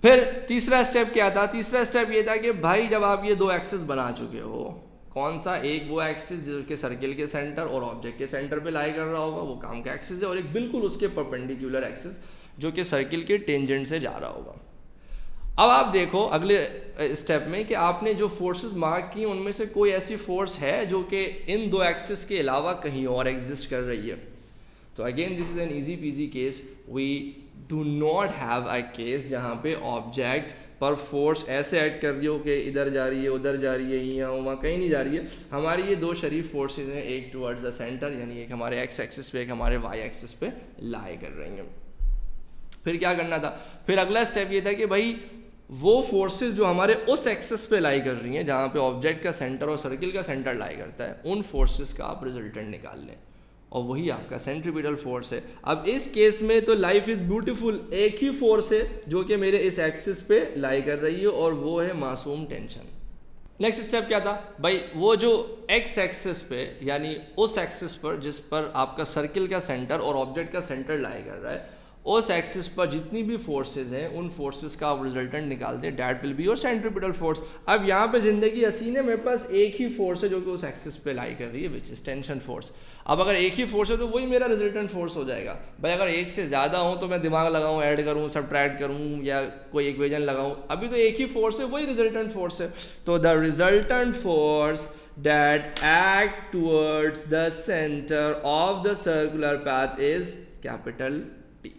फिर तीसरा स्टेप क्या था? तीसरा स्टेप ये था कि भाई जब आप ये दो एक्सिस बना चुके हो, कौन सा? एक वो एक्सिस जो कि सर्किल के सेंटर और ऑब्जेक्ट के सेंटर पे लाई कर रहा होगा, वो काम का एक्सिस है, और एक बिल्कुल उसके परपेंडिकुलर एक्सिस जो कि सर्किल के टेंजेंट से जा रहा होगा। अब आप देखो अगले स्टेप में कि आपने जो फोर्सेस मार्क की उनमें से कोई ऐसी फोर्स है जो कि इन दो एक्सिस के अलावा कहीं और एग्जिस्ट कर रही है। तो again this is an easy peasy case, we do not have a case जहाँ पे ऑब्जेक्ट पर फोर्स ऐसे एक्ट कर रही हो कि इधर जा रही है, उधर जा रही है, यहाँ वहाँ कहीं नहीं जा रही है। हमारी ये दो शरीफ फोर्सेज हैं, एक टुवर्ड्स द सेंटर यानी एक हमारे एक्स एक्सिस पे, एक हमारे वाई एक्सिस पे लाई कर रही हैं। फिर क्या करना था? फिर अगला स्टेप ये था कि भाई वो फोर्सेस जो हमारे उस एक्सिस पे लाई कर रही हैं जहाँ पे ऑब्जेक्ट का सेंटर और सर्किल का सेंटर लाई करता है, उन फोर्सेस का आप रिजल्टेंट निकाल लें और वही आपका सेंट्रीपिटल फोर्स है। अब इस केस में तो लाइफ इज ब्यूटीफुल, एक ही फोर्स है जो कि मेरे इस एक्सिस पे लाई कर रही है और वो है मासूम टेंशन। नेक्स्ट स्टेप क्या था भाई, वो जो एक्स एक्सिस पे यानी उस एक्सिस पर जिस पर आपका सर्किल का सेंटर और ऑब्जेक्ट का सेंटर लाई कर रहा है, उस एक्सिस पर जितनी भी फोर्सेज हैं उन फोर्सेज का आप रिजल्टेंट निकालते हैं, that will be your centripetal force. अब यहाँ पे जिंदगी हसीन है, मेरे पास एक ही फोर्स है जो कि उस एक्सिस पे लाई कर रही है, विच इज टेंशन फोर्स। अब अगर एक ही फोर्स है तो वही मेरा रिजल्टेंट फोर्स हो जाएगा। भाई अगर एक से ज़्यादा हो तो मैं दिमाग लगाऊँ, ऐड करूँ, सब्ट्रैक्ट करूँ या कोई इक्वेशन लगाऊँ, अभी तो एक ही फोर्स है, वही रिजल्टेंट फोर्स है। तो the resultant force that act towards the center of the circular path is capital T।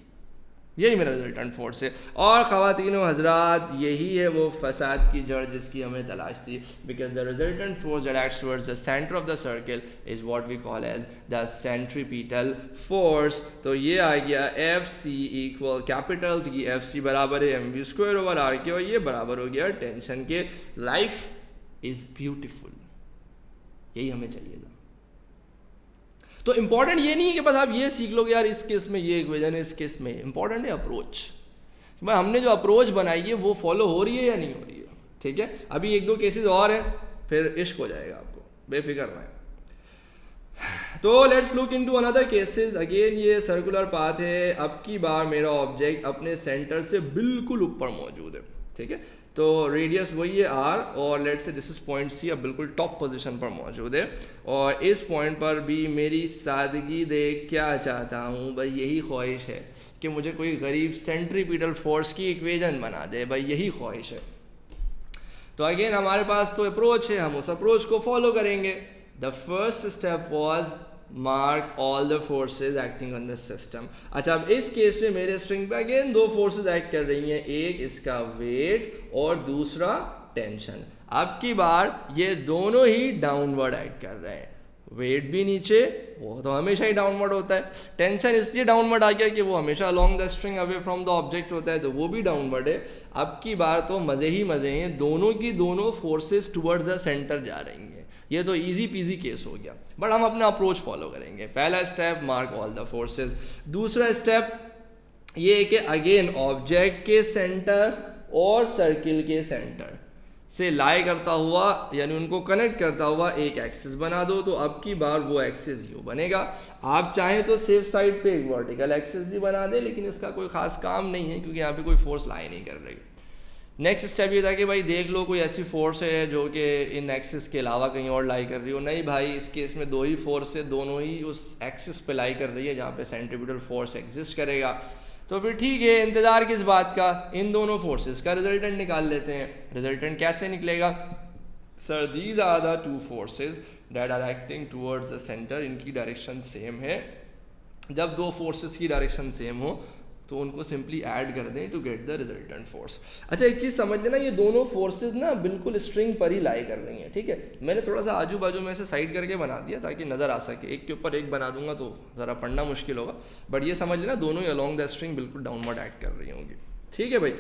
यही मेरा रिजल्टेंट फोर्स है। और ख़वातीन व हज़रात, यही है वो फसाद की जड़ जिसकी हमें तलाश थी। Because the resultant force that acts towards the center of the circle is what we call as the centripetal force। तो ये आ गया FC equal capital T, FC बराबर है mv स्क्वायर ओवर r के, और ये बराबर हो गया टेंशन के। लाइफ इज ब्यूटिफुल, यही हमें चाहिए था। तो इंपॉर्टेंट ये नहीं है कि बस आप ये सीख लोगे यार इस केस में ये इक्वेशन है, इस केस में इंपॉर्टेंट है अप्रोच। भाई हमने जो अप्रोच बनाई है वो फॉलो हो रही है या नहीं हो रही है, ठीक है। अभी एक दो केसेस और हैं, फिर इश्क हो जाएगा आपको, बेफिक्र रहें। तो let's look into another cases. Again ये सर्कुलर पाथ है, अब की बार मेरा ऑब्जेक्ट अपने सेंटर से बिल्कुल ऊपर मौजूद है, ठीक है। तो रेडियस वही है r, और let's say this is point C, अब बिल्कुल टॉप पोजीशन पर मौजूद है। और इस पॉइंट पर भी मेरी सादगी देख क्या चाहता हूँ भाई, यही ख्वाहिश है कि मुझे कोई गरीब सेंट्रीपिटल फोर्स की इक्वेशन बना दे, भाई यही ख्वाहिश है। तो अगेन हमारे पास तो अप्रोच है, हम उस अप्रोच को फॉलो करेंगे। The first step was mark all the forces acting on the system. अच्छा, अब इस केस में मेरे स्ट्रिंग पे अगेन दो फोर्सेज एक्ट कर रही हैं, एक इसका वेट और दूसरा टेंशन। अब की बार ये दोनों ही डाउनवर्ड एक्ट कर रहे हैं, वेट भी नीचे, वो तो हमेशा ही डाउनवर्ड होता है। टेंशन इसलिए डाउनवर्ड आ गया कि वो हमेशा along the string away from the object होता है, तो वो भी डाउनवर्ड है। अब की बार तो मज़े ही मज़े हैं, दोनों की दोनों फोर्सेज टुवर्ड्स द सेंटर जा रही हैं। ये तो इजी पीजी केस हो गया, बट हम अपना अप्रोच फॉलो करेंगे। पहला step mark all the forces. दूसरा स्टेप ये है कि अगेन ऑब्जेक्ट के सेंटर और सर्किल के सेंटर से लाई करता हुआ, यानी उनको कनेक्ट करता हुआ एक एक्सिस बना दो। तो अब की बार वो एक्सिस यू बनेगा। आप चाहें तो सेफ साइड पे एक वर्टिकल एक्सिस भी बना दें, लेकिन इसका कोई खास काम नहीं है क्योंकि यहाँ पे कोई फोर्स लाई नहीं कर रही। नेक्स्ट स्टेप ये था कि भाई देख लो कोई ऐसी फोर्स है जो कि इन एक्सिस के अलावा कहीं और लाई कर रही हो। नहीं भाई, इस केस में दो ही फोर्स है, दोनों ही उस एक्सिस पे लाई कर रही है जहाँ पे सेंट्रीपिटल फोर्स एग्जिस्ट करेगा। तो फिर ठीक है, इंतज़ार किस बात का, इन दोनों फोर्सेस का रिजल्टेंट निकाल लेते हैं। रिजल्टेंट कैसे निकलेगा? Sir, these are the two forces that are acting towards the centre. इनकी डायरेक्शन सेम है। जब दो फोर्सेस की डायरेक्शन सेम हो तो उनको सिंपली ऐड कर दें to get the resultant force. अच्छा, एक चीज़ समझ लेना, ये दोनों फोर्सेज ना बिल्कुल स्ट्रिंग पर ही लाई कर रही हैं, ठीक है। मैंने थोड़ा सा आजू बाजू में से साइड करके बना दिया ताकि नज़र आ सके, एक के ऊपर एक बना दूंगा तो ज़रा पढ़ना मुश्किल होगा, बट ये समझ लेना दोनों ही अलॉन्ग द स्ट्रिंग बिल्कुल डाउनवर्ड एक्ट कर रही होंगी, ठीक है भाई।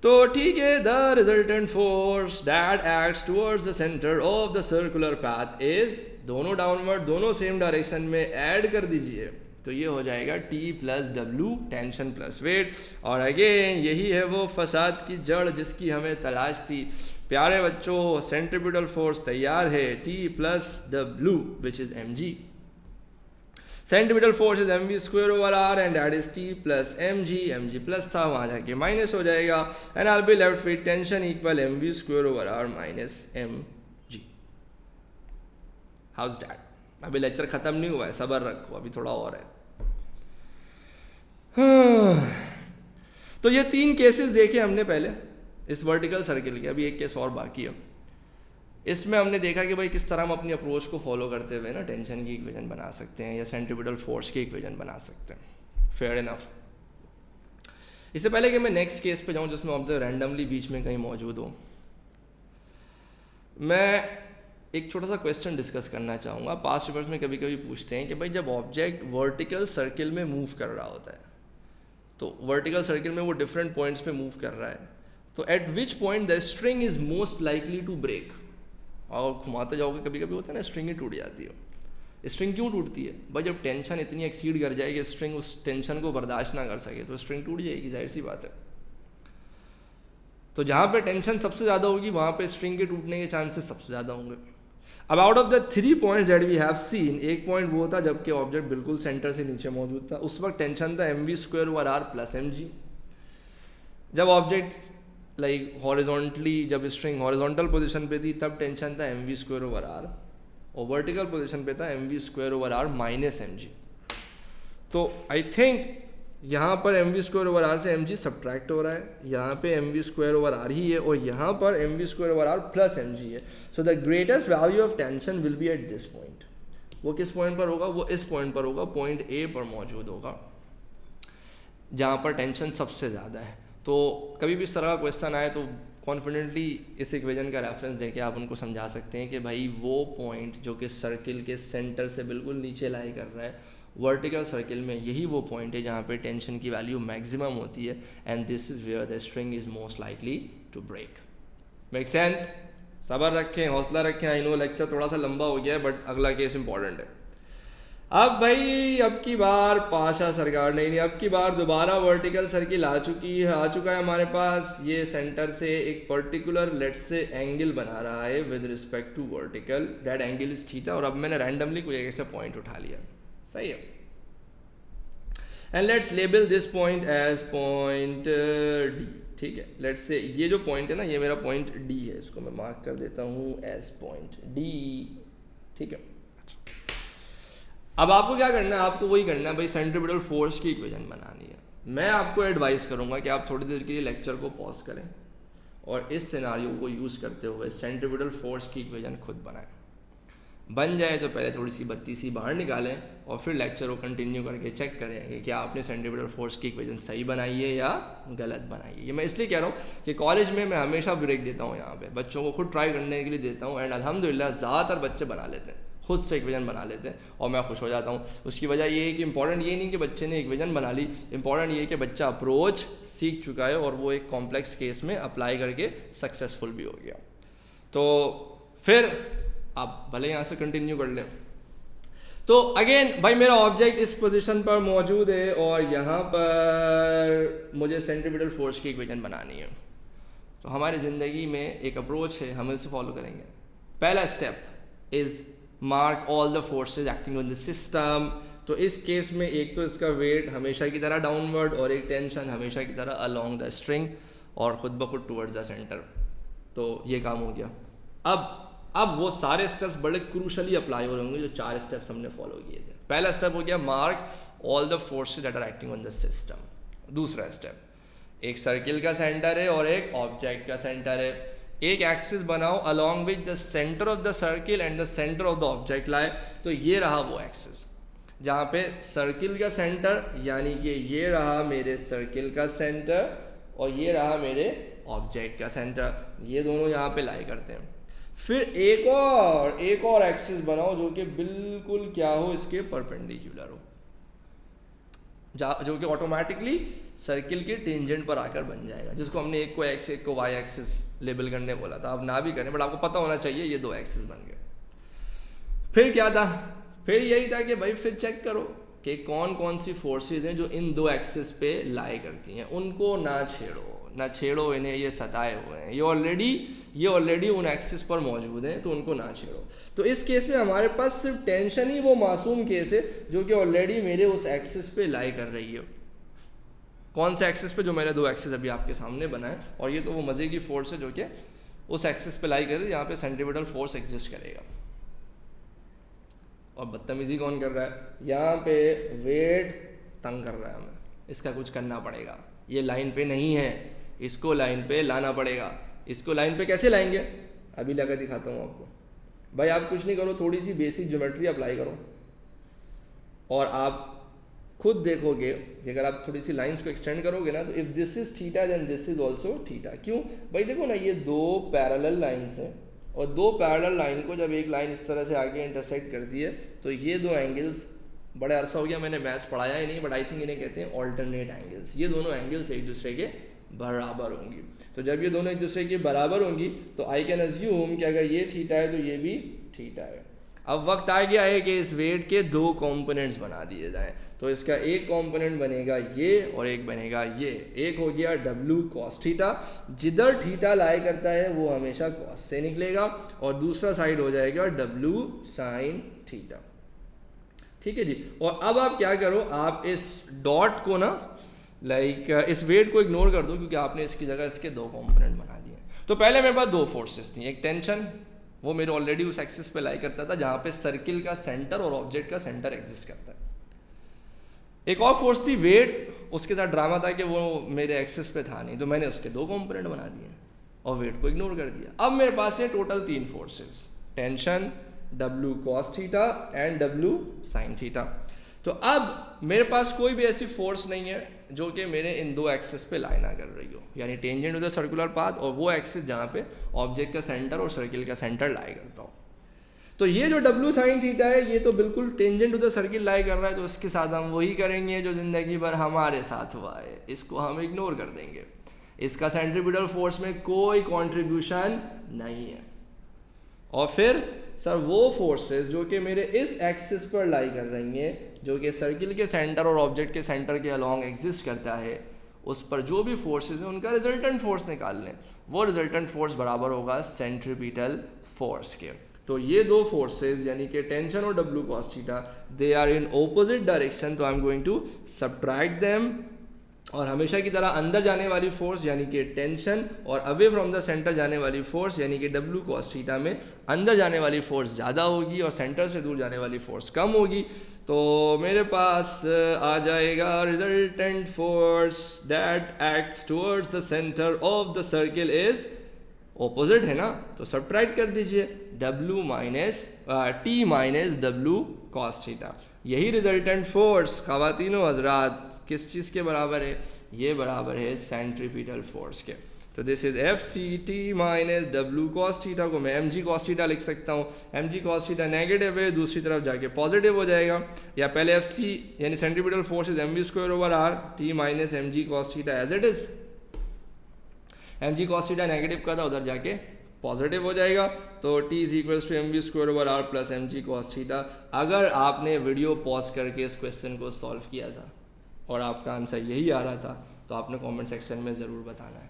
तो ठीक है, the resultant force that acts towards the centre of the circular path is, दोनों डाउनवर्ड, दोनों सेम डायरेक्शन में ऐड कर दीजिए तो ये हो जाएगा T plus W, tension plus weight. और अगेन यही है वो फसाद की जड़ जिसकी हमें तलाश थी। प्यारे बच्चों, सेंट्रीपिटल फोर्स तैयार है, T plus W which is mg। Centripetal force is mv square over r and that is T plus mg। mg plus था, वहाँ जाके माइनस हो जाएगा and I be left with tension equal mv square over r minus mg। House that? अभी lecture खत्म नहीं हुआ है, सब्र रखो, अभी थोड़ा और है। तो ये तीन केसेस देखे हमने पहले इस वर्टिकल सर्किल के, अभी एक केस और बाकी है। इसमें हमने देखा कि भाई किस तरह हम अपनी अप्रोच को फॉलो करते हुए ना टेंशन की इक्वेशन बना सकते हैं या सेंट्रीपिटल फोर्स की इक्वेशन बना सकते हैं। Fair enough. इससे पहले कि मैं नेक्स्ट केस पे जाऊं जिसमें ऑब्जेक्ट रैंडमली बीच में कहीं मौजूद हो, मैं एक छोटा सा क्वेश्चन डिस्कस करना चाहूँगा। पास्ट पेपर्स में कभी कभी पूछते हैं कि भाई जब ऑब्जेक्ट वर्टिकल सर्किल में मूव कर रहा होता है, तो वर्टिकल सर्किल में वो डिफरेंट पॉइंट्स पे मूव कर रहा है, तो at which point the string is most likely to break. और घुमाते जाओगे कभी कभी होता है ना, स्ट्रिंग ही टूट जाती है। स्ट्रिंग क्यों टूटती है भाई? जब टेंशन इतनी एक्सीड कर जाएगी, स्ट्रिंग उस टेंशन को बर्दाश्त ना कर सके तो स्ट्रिंग टूट जाएगी, जाहिर सी बात है। तो जहाँ पे टेंशन सबसे ज़्यादा होगी वहाँ पे स्ट्रिंग के टूटने के चांसेस सबसे ज़्यादा होंगे। अब out of the 3 points that we have seen, एक पॉइंट वो था जबकि ऑब्जेक्ट बिल्कुल सेंटर से नीचे मौजूद था, उस वक्त टेंशन था mv² प्लस mg। जब ऑब्जेक्ट लाइक हॉरिजॉन्टली, जब स्ट्रिंग हॉरिजॉन्टल पोजीशन पे थी तब टेंशन था mv², और वर्टिकल पोजीशन पे था mv² माइनस mg। तो आई थिंक यहाँ पर mv² से mg सब्ट्रैक्ट हो रहा है, यहाँ पे mv² ही है, और यहाँ पर mv² प्लस mg है। So the greatest value of tension will be at this point. वो किस पॉइंट पर होगा? वो इस पॉइंट पर होगा, पॉइंट ए पर मौजूद होगा, जहाँ पर टेंशन सबसे ज़्यादा है। तो कभी भी इस तरह का क्वेश्चन आए तो कॉन्फिडेंटली इस इक्वेशन का रेफरेंस देके आप उनको समझा सकते हैं कि भाई वो पॉइंट जो कि सर्किल के सेंटर से बिल्कुल नीचे लाई कर रहा है वर्टिकल सर्किल में, यही वो पॉइंट है जहाँ पे टेंशन की वैल्यू मैक्सिमम होती है, and this is where the string is most likely to break. Make sense? सब्र रखें, हौसला रखें। आई नो लेक्चर थोड़ा सा लंबा हो गया है, बट अगला केस इंपॉर्टेंट है। अब भाई अब की बार पाशा सरकार नहीं, अब की बार दोबारा वर्टिकल सर्किल आ चुका है हमारे पास। ये सेंटर से एक पर्टिकुलर लेट्स से एंगल बना रहा है with respect to vertical, that angle is theta, और अब मैंने रैंडमली कोई ऐसे पॉइंट उठा लिया, सही है। And let's label this point as point D, ठीक है। लेट्स से ये जो पॉइंट है ना, ये मेरा पॉइंट डी है, इसको मैं मार्क कर देता हूँ एज पॉइंट डी, ठीक है। अब आपको क्या करना है? आपको वही करना है भाई, सेंट्रीपिटल फोर्स की इक्वेशन बनानी है। मैं आपको एडवाइस करूंगा कि आप थोड़ी देर के लिए लेक्चर को पॉज करें और इस सिनारियो को यूज़ करते हुए सेंट्रीपिटल फोर्स की इक्वेशन खुद बनाएं। बन जाए तो पहले थोड़ी सी बत्ती सी बाहर निकालें और फिर लेक्चर को कंटिन्यू करके चेक करें कि क्या आपने सेंट्रीपिटल फोर्स की इक्वेशन सही बनाई है या गलत बनाई है। ये मैं इसलिए कह रहा हूँ कि कॉलेज में मैं हमेशा ब्रेक देता हूँ, यहाँ पे बच्चों को खुद ट्राई करने के लिए देता हूँ, एंड अल्हम्दुलिल्लाह ज़्यादातर बच्चे बना लेते हैं, खुद से इक्वेशन बना लेते हैं, और मैं खुश हो जाता हूँ। उसकी वजह ये है कि इंपॉर्टेंट ये नहीं कि बच्चे ने इक्वेशन बना ली, इंपॉर्टेंट ये है कि बच्चा अप्रोच सीख चुका है और वो एक कॉम्प्लेक्स केस में अप्लाई करके सक्सेसफुल भी हो गया। तो फिर आप भले यहाँ से कंटिन्यू कर लें। तो अगेन भाई मेरा ऑब्जेक्ट इस पोजीशन पर मौजूद है और यहाँ पर मुझे सेंट्रीपिटल फोर्स की इक्वेशन बनानी है। तो हमारी ज़िंदगी में एक अप्रोच है, हम इसे फॉलो करेंगे। पहला step is mark all the forces acting on the system. तो इस केस में एक तो इसका वेट हमेशा की तरह डाउनवर्ड और एक टेंशन हमेशा की तरह अलोंग द स्ट्रिंग और खुद ब खुद टुवर्ड्स द सेंटर। तो ये काम हो गया। अब वो सारे स्टेप्स बड़े क्रूशली अप्लाई हो रहे होंगे जो 4 स्टेप्स हमने फॉलो किए थे। पहला स्टेप हो गया mark all the forces that are acting on the system. दूसरा स्टेप, एक सर्किल का सेंटर है और एक ऑब्जेक्ट का सेंटर है, एक एक्सिस बनाओ along with the centre of the circle and the centre of the object लाए। तो ये रहा वो एक्सिस जहाँ पे सर्किल का सेंटर, यानी कि ये रहा मेरे सर्किल का सेंटर और ये रहा मेरे ऑब्जेक्ट का सेंटर, ये दोनों यहाँ पे लाई करते हैं। फिर एक और एक्सिस बनाओ जो कि बिल्कुल क्या हो, इसके परपेंडिकुलर हो, जो कि ऑटोमेटिकली सर्किल के टेंजेंट पर आकर बन जाएगा, जिसको हमने एक को एक्स एक को वाई एक्सिस लेबल करने बोला था। आप ना भी करें बट आपको पता होना चाहिए ये 2 एक्सिस बन गए। फिर क्या था? फिर यही था कि भाई फिर चेक करो कि कौन कौन सी फोर्सेज हैं जो इन 2 एक्सिस पे लाई करती हैं, उनको ना छेड़ो, इन्हें ये सताए हुए हैं, ये ऑलरेडी उन एक्सिस पर मौजूद हैं, तो उनको ना छेड़ो। तो इस केस में हमारे पास सिर्फ टेंशन ही वो मासूम केस है जो कि ऑलरेडी मेरे उस एक्सिस पे लाई कर रही है। कौन से एक्सिस पे? जो मैंने 2 एक्सिस अभी आपके सामने बनाए, और ये तो वो मज़े की फोर्स है जो कि उस एक्सिस पे लाई कर रही है, यहाँ पे सेंट्रीपिटल फोर्स एग्जिस्ट करेगा। और बदतमीजी कौन कर रहा है? यहाँ पे वेट तंग कर रहा है हमें, इसका कुछ करना पड़ेगा। ये लाइन पे नहीं है, इसको लाइन पे लाना पड़ेगा। इसको लाइन पे कैसे लाएंगे? अभी लगा दिखाता हूँ आपको। भाई आप कुछ नहीं करो, थोड़ी सी बेसिक ज्योमेट्री अप्लाई करो और आप खुद देखोगे कि अगर आप थोड़ी सी लाइंस को एक्सटेंड करोगे ना, तो if this is theta then this is also theta. क्यों भाई? देखो ना, ये 2 पैरेलल लाइंस हैं और 2 पैरेलल लाइन को जब एक लाइन इस तरह से आगे इंटरसेक्ट करती है तो ये 2 एंगल्स, बड़े अरसा हो गया मैंने मैथ्स पढ़ाया ही नहीं, बट आई थिंक इन्हें कहते हैं ऑल्टरनेट एंगल्स। ये दोनों एंगल्स एक दूसरे के बराबर होंगी। तो जब ये दोनों एक दूसरे के बराबर होंगी तो आई कैन अज्यूम कि अगर ये थीटा है तो ये भी थीटा है। अब वक्त आ गया है कि इस वेट के दो कंपोनेंट्स बना दिए जाएं। तो इसका एक कंपोनेंट बनेगा ये और एक बनेगा ये। एक हो गया W cos थीटा, जिधर थीटा लाई करता है वो हमेशा cos से निकलेगा, और दूसरा साइड हो जाएगा W sin थीटा। ठीक है जी। और अब आप क्या करो, आप इस डॉट को ना इस वेट को इग्नोर कर दो, क्योंकि आपने इसकी जगह इसके दो कंपोनेंट बना दिए। तो पहले मेरे पास दो फोर्सेस थी, एक टेंशन, वो मेरे ऑलरेडी उस एक्सिस पे लाई करता था जहां पे सर्किल का सेंटर और ऑब्जेक्ट का सेंटर एग्जिस्ट करता है। एक और फोर्स थी वेट, उसके साथ ड्रामा था कि वो मेरे एक्सिस पे था नहीं, तो मैंने उसके दो कंपोनेंट बना दिए और वेट को इग्नोर कर दिया। अब मेरे पास है टोटल तीन forces, tension, W cos theta and W sin theta. तो अब मेरे पास कोई भी ऐसी फोर्स नहीं है जो कि मेरे इन दो एक्सिस पे लाई ना कर रही हो, यानी tangent to the circular path और वो एक्सिस जहाँ पे ऑब्जेक्ट का सेंटर और सर्किल का सेंटर लाई करता हो। तो ये जो W sin थीटा है ये तो बिल्कुल टेंजेंट टू द सर्किल लाई कर रहा है, तो इसके साथ हम वही करेंगे जो जिंदगी भर हमारे साथ हुआ है, इसको हम इग्नोर कर देंगे। इसका सेंट्रीपिटल फोर्स में कोई कॉन्ट्रीब्यूशन नहीं है। और फिर सर वो फोर्सेस जो कि मेरे इस एक्सिस पर लाई कर रही हैं, जो कि सर्किल के सेंटर और ऑब्जेक्ट के सेंटर के अलोंग एग्जिस्ट करता है, उस पर जो भी फोर्सेस हैं उनका रिजल्टेंट फोर्स निकाल लें। वो रिजल्टेंट फोर्स बराबर होगा सेंट्रीपिटल फोर्स के। तो ये दो फोर्सेस यानी कि टेंशन और W cos theta, they are in opposite direction, तो I am going to subtract them. और हमेशा की तरह अंदर जाने वाली फोर्स यानी कि टेंशन और अवे फ्रॉम द सेंटर जाने वाली फोर्स यानी कि W cos थीटा में अंदर जाने वाली फोर्स ज़्यादा होगी और सेंटर से दूर जाने वाली फोर्स कम होगी। तो मेरे पास आ जाएगा resultant force that acts towards the centre of the circle is opposite है ना, तो सब्ट्रैक्ट कर दीजिए W minus T minus W cos theta. यही रिजल्टेंट फोर्स ख़वातीनो हजरात किस चीज़ के बराबर है, ये बराबर है सेंट्रीपिटल फोर्स के। तो this is FCT minus W cos theta को मैं mg cos थीटा लिख सकता हूँ। mg cos थीटा नेगेटिव है, दूसरी तरफ जाके पॉजिटिव हो जाएगा, या पहले FC यानी centripetal force is mv square over r, T minus mg cos theta as it is. mg cos theta negative का था, उधर जाके पॉजिटिव हो जाएगा, तो T is equals to mv square over r plus mg cos theta. अगर आपने video pause करके इस क्वेश्चन को सॉल्व किया था और आपका आंसर यही आ रहा था, तो आपने कमेंट सेक्शन में ज़रूर बताना है,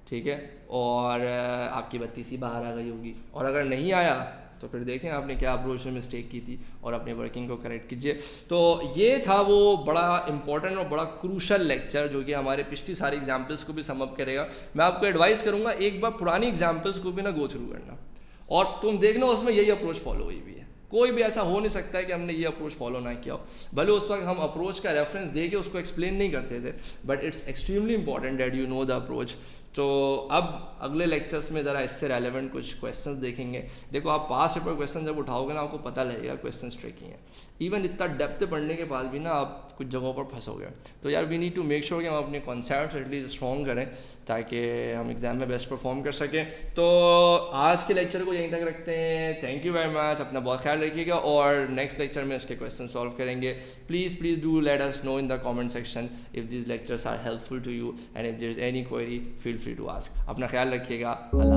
ठीक है। और आपकी बत्ती सी बाहर आ गई होगी, और अगर नहीं आया तो फिर देखें आपने क्या अप्रोच में मिस्टेक की थी और अपने वर्किंग को करेक्ट कीजिए। तो ये था वो बड़ा इंपॉर्टेंट और बड़ा क्रूशल लेक्चर जो कि हमारे पिछली सारी एग्जाम्पल्स को भी समअप करेगा। मैं आपको एडवाइस करूँगा एक बार पुरानी एग्जाम्पल्स को भी ना गो थ्रू करना, और तुम देखना उसमें यही अप्रोच फॉलो हुई भी है। कोई भी ऐसा हो नहीं सकता है कि हमने ये अप्रोच फॉलो ना किया हो, भले उस वक्त हम अप्रोच का रेफरेंस दे के उसको एक्सप्लेन नहीं करते थे, but it's extremely important that you know the approach. तो अब अगले लेक्चर्स में ज़रा इससे रेलेवेंट कुछ क्वेश्चंस देखेंगे। देखो आप पास पेपर क्वेश्चन जब उठाओगे ना, आपको पता लगेगा क्वेश्चन ट्रिकी हैं। इवन इतना डेप्थ पढ़ने के बाद भी ना आप कुछ जगहों पर फंसोगे। तो यार we need to make sure कि हम अपने कॉन्सेप्ट एटलीस्ट स्ट्रॉन्ग करें ताकि हम एग्जाम में बेस्ट परफॉर्म कर सकें। तो आज के लेक्चर को यहीं तक रखते हैं। थैंक यू वेरी मच, अपना बहुत ख्याल रखिएगा, और नेक्स्ट लेक्चर में इसके क्वेश्चन सॉल्व करेंगे। Please do let us know in the comment section if this lectures are helpful to you, and if there is any query feel free to ask. अपना ख्याल रखिएगा। अल्लाह।